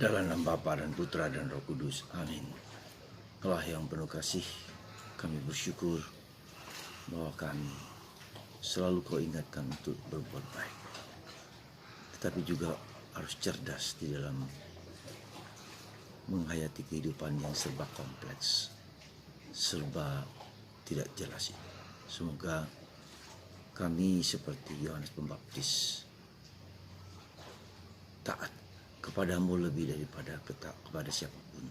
Dalam nama Bapa dan Putra dan Roh Kudus. Amin. Allah yang penuh kasih, kami bersyukur bahwa kami selalu Kau ingatkan untuk berbuat baik. Tetapi juga harus cerdas di dalam menghayati kehidupan yang serba kompleks, serba tidak jelas ini. Semoga kami seperti Yohanes Pembaptis taat kepadamu lebih daripada kepada siapapun.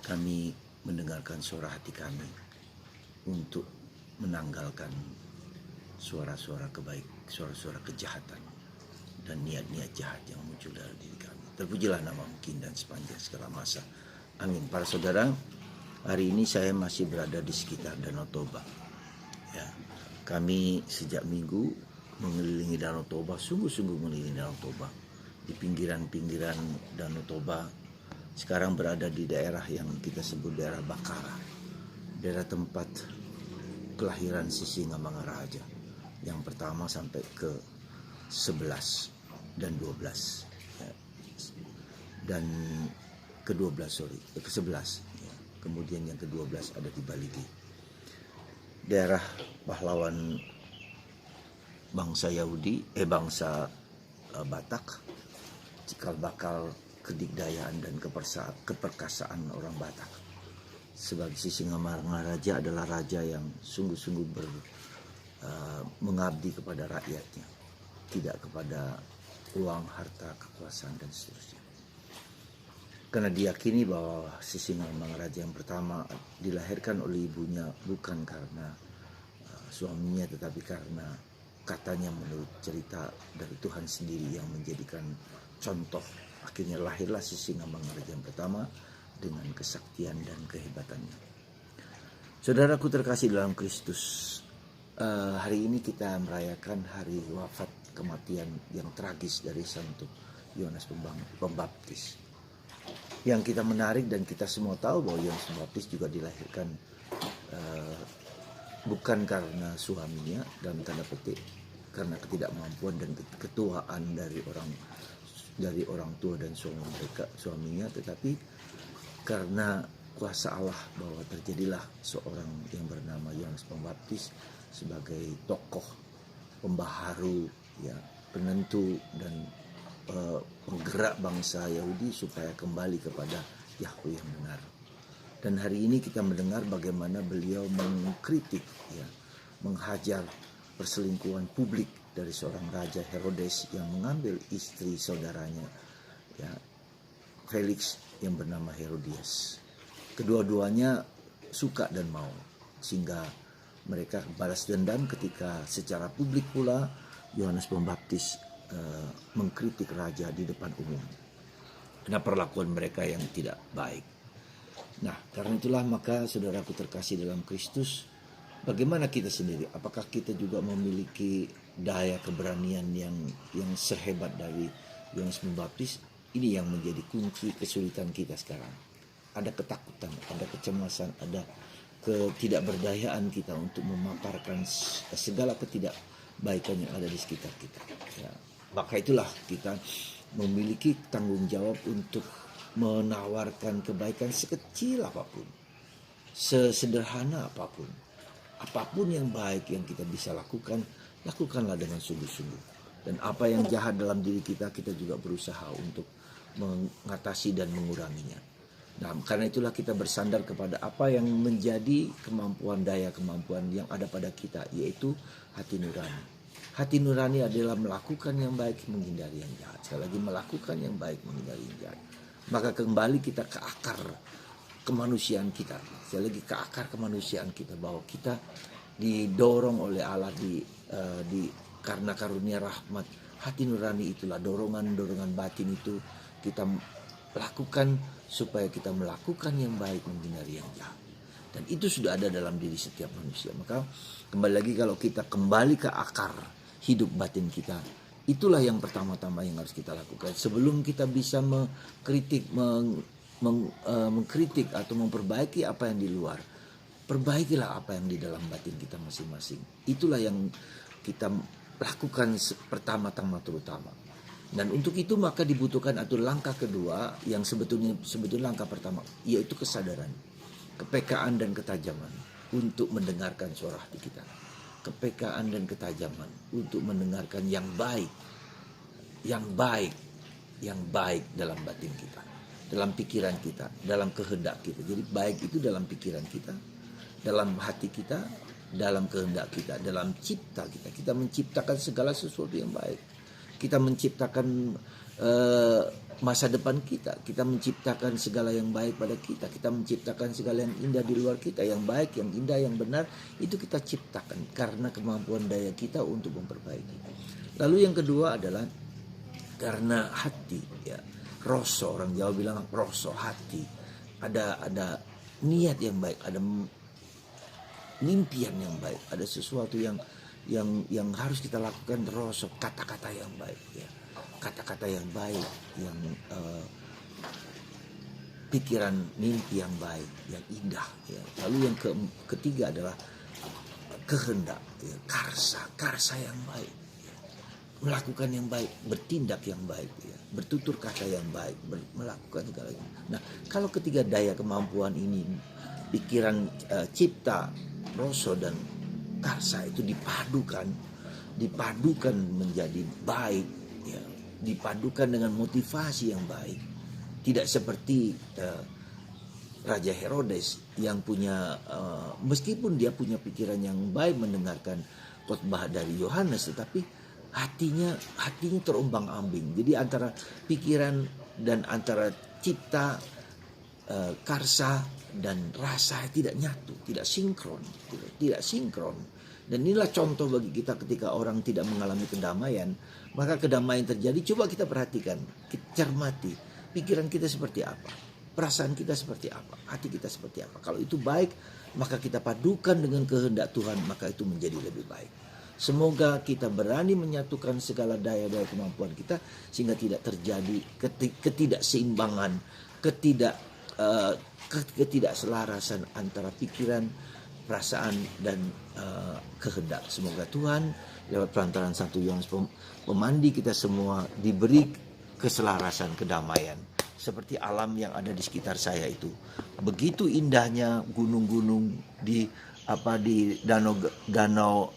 Kami mendengarkan suara hati kami untuk menanggalkan suara-suara suara-suara kejahatan dan niat-niat jahat yang muncul dalam diri kami. Terpujilah nama mungkin dan sepanjang segala masa. Amin. Para saudara, hari ini saya masih berada di sekitar Danau Toba. Ya, kami sejak minggu mengelilingi Danau Toba, sungguh-sungguh mengelilingi Danau Toba. Di pinggiran-pinggiran Danau Toba, sekarang berada di daerah yang kita sebut daerah Bakara, daerah tempat kelahiran Sisingamangaraja yang pertama sampai ke 11 dan 12 ya. Dan ke-12 ke-11 ya. Kemudian yang ke-12 ada di Baligi, daerah pahlawan bangsa Yahudi, bangsa Batak, cikal bakal kedikdayaan dan keperkasaan orang Batak. Sebagai Sisingamangaraja adalah raja yang sungguh-sungguh mengabdi kepada rakyatnya, tidak kepada uang, harta, kekuasaan dan seterusnya. Karena diyakini bahwa Sisingamangaraja yang pertama dilahirkan oleh ibunya bukan karena suaminya, tetapi karena katanya menurut cerita dari Tuhan sendiri yang menjadikan contoh. Akhirnya lahirlah Sisingamangaraja yang pertama dengan kesaktian dan kehebatannya. Saudaraku terkasih dalam Kristus, hari ini kita merayakan hari wafat kematian yang tragis dari Santo Yohanes Pembaptis. Yang kita menarik dan kita semua tahu bahwa Yohanes Pembaptis juga dilahirkan bukan karena suaminya, dalam tanda petik karena ketidakmampuan dan ketuaan dari orang tua dan suaminya, tetapi karena kuasa Allah bahwa terjadilah seorang yang bernama Yohanes Pembaptis sebagai tokoh pembaharu, ya, penentu dan penggerak bangsa Yahudi supaya kembali kepada Yahweh yang benar. Dan hari ini kita mendengar bagaimana beliau mengkritik, ya, menghajar perselingkuhan publik dari seorang raja Herodes yang mengambil istri saudaranya, ya, Felix yang bernama Herodias. Kedua-duanya suka dan mau, sehingga mereka balas dendam ketika secara publik pula Yohanes Pembaptis mengkritik raja di depan umum karena perlakuan mereka yang tidak baik. Nah, karena itulah maka saudaraku terkasih dalam Kristus, bagaimana kita sendiri? Apakah kita juga memiliki daya keberanian yang sehebat dari Yohanes Pembaptis? Ini yang menjadi kunci kesulitan kita sekarang. Ada ketakutan, ada kecemasan, ada ketidakberdayaan kita untuk memaparkan segala ketidakbaikan yang ada di sekitar kita. Ya, maka itulah kita memiliki tanggung jawab untuk menawarkan kebaikan sekecil apapun, sesederhana apapun. Apapun yang baik yang kita bisa lakukan, lakukanlah dengan sungguh-sungguh. Dan apa yang jahat dalam diri kita, kita juga berusaha untuk mengatasi dan menguranginya. Nah, karena itulah kita bersandar kepada apa yang menjadi kemampuan yang ada pada kita, yaitu hati nurani. Hati nurani adalah melakukan yang baik, menghindari yang jahat. Sekali lagi, melakukan yang baik, menghindari yang jahat. Maka kembali kita ke akar kemanusiaan kita. Sekali lagi, ke akar kemanusiaan kita, bahwa kita didorong oleh Allah karena karunia rahmat. Hati nurani itulah dorongan batin itu kita lakukan supaya kita melakukan yang baik, menghindari yang jahat. Dan itu sudah ada dalam diri setiap manusia. Maka kembali lagi, kalau kita kembali ke akar hidup batin kita, itulah yang pertama-tama yang harus kita lakukan. Sebelum kita bisa mengkritik atau memperbaiki apa yang di luar, perbaikilah apa yang di dalam batin kita masing-masing. Itulah yang kita lakukan pertama-tama terutama. Dan untuk itu maka dibutuhkan atau langkah kedua yang sebetulnya langkah pertama, yaitu kesadaran, kepekaan dan ketajaman untuk mendengarkan suara hati kita. Kepekaan dan ketajaman untuk mendengarkan yang baik, yang baik, yang baik dalam batin kita, dalam pikiran kita, dalam kehendak kita. Jadi baik itu dalam pikiran kita, dalam hati kita, dalam kehendak kita, dalam cipta kita. Kita menciptakan segala sesuatu yang baik. Kita menciptakan masa depan kita. Kita menciptakan segala yang baik pada kita. Kita menciptakan segala yang indah di luar kita. Yang baik, yang indah, yang benar. Itu kita ciptakan karena kemampuan daya kita untuk memperbaiki. Lalu yang kedua adalah karena hati. Ya, roso, orang Jawa bilang roso, hati. Ada niat yang baik. Ada impian yang baik. Ada sesuatu yang harus kita lakukan, rosok, kata-kata yang baik, ya, kata-kata yang baik, yang pikiran, mimpi yang baik, yang indah, ya. Lalu yang ketiga adalah kehendak, ya, karsa yang baik, ya. Melakukan yang baik, bertindak yang baik, ya. Bertutur kata yang baik, melakukan segalanya. Nah, kalau ketiga daya kemampuan ini, pikiran, cipta, roso dan karsa itu dipadukan menjadi baik, ya, dipadukan dengan motivasi yang baik. Tidak seperti Raja Herodes yang punya meskipun dia punya pikiran yang baik mendengarkan khotbah dari Yohanes, tetapi hatinya terombang-ambing. Jadi antara pikiran dan antara cipta, karsa dan rasa tidak nyatu, tidak sinkron. Dan inilah contoh bagi kita ketika orang tidak mengalami kedamaian, maka kedamaian terjadi. Coba kita perhatikan, kita cermati, pikiran kita seperti apa, perasaan kita seperti apa, hati kita seperti apa. Kalau itu baik, maka kita padukan dengan kehendak Tuhan, maka itu menjadi lebih baik. Semoga kita berani menyatukan segala daya-daya kemampuan kita sehingga tidak terjadi ketidakseimbangan, ketidakselarasan antara pikiran, perasaan dan kehendak. Semoga Tuhan lewat perantaran Santo Yohanes Pemandi kita semua diberi keselarasan, kedamaian. Seperti alam yang ada di sekitar saya itu. Begitu indahnya gunung-gunung di danau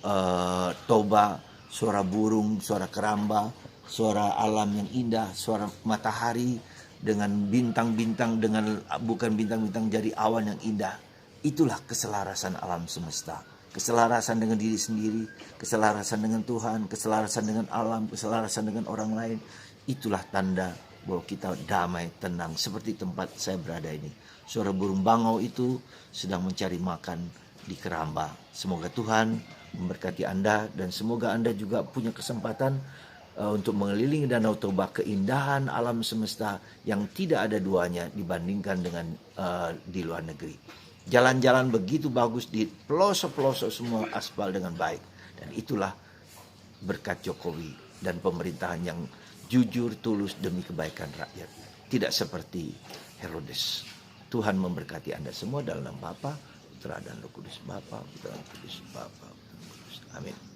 Toba, suara burung, suara keramba, suara alam yang indah, suara matahari dengan bintang-bintang, dengan bukan bintang-bintang, jadi awan yang indah. Itulah keselarasan alam semesta. Keselarasan dengan diri sendiri, keselarasan dengan Tuhan, keselarasan dengan alam, keselarasan dengan orang lain. Itulah tanda bahwa kita damai, tenang. Seperti tempat saya berada ini. Suara burung bangau itu sedang mencari makan di keramba. Semoga Tuhan memberkati Anda dan semoga Anda juga punya kesempatan untuk mengelilingi Danau Toba, keindahan alam semesta yang tidak ada duanya dibandingkan dengan di luar negeri. Jalan-jalan begitu bagus di pelosok-pelosok semua aspal dengan baik. Dan itulah berkat Jokowi dan pemerintahan yang jujur, tulus demi kebaikan rakyat. Tidak seperti Herodes. Tuhan memberkati Anda semua dalam nama Bapa, Putra dan Roh Kudus. Bapa, Putra dan Roh Kudus. Bapa, Putra dan Roh Kudus. Amin.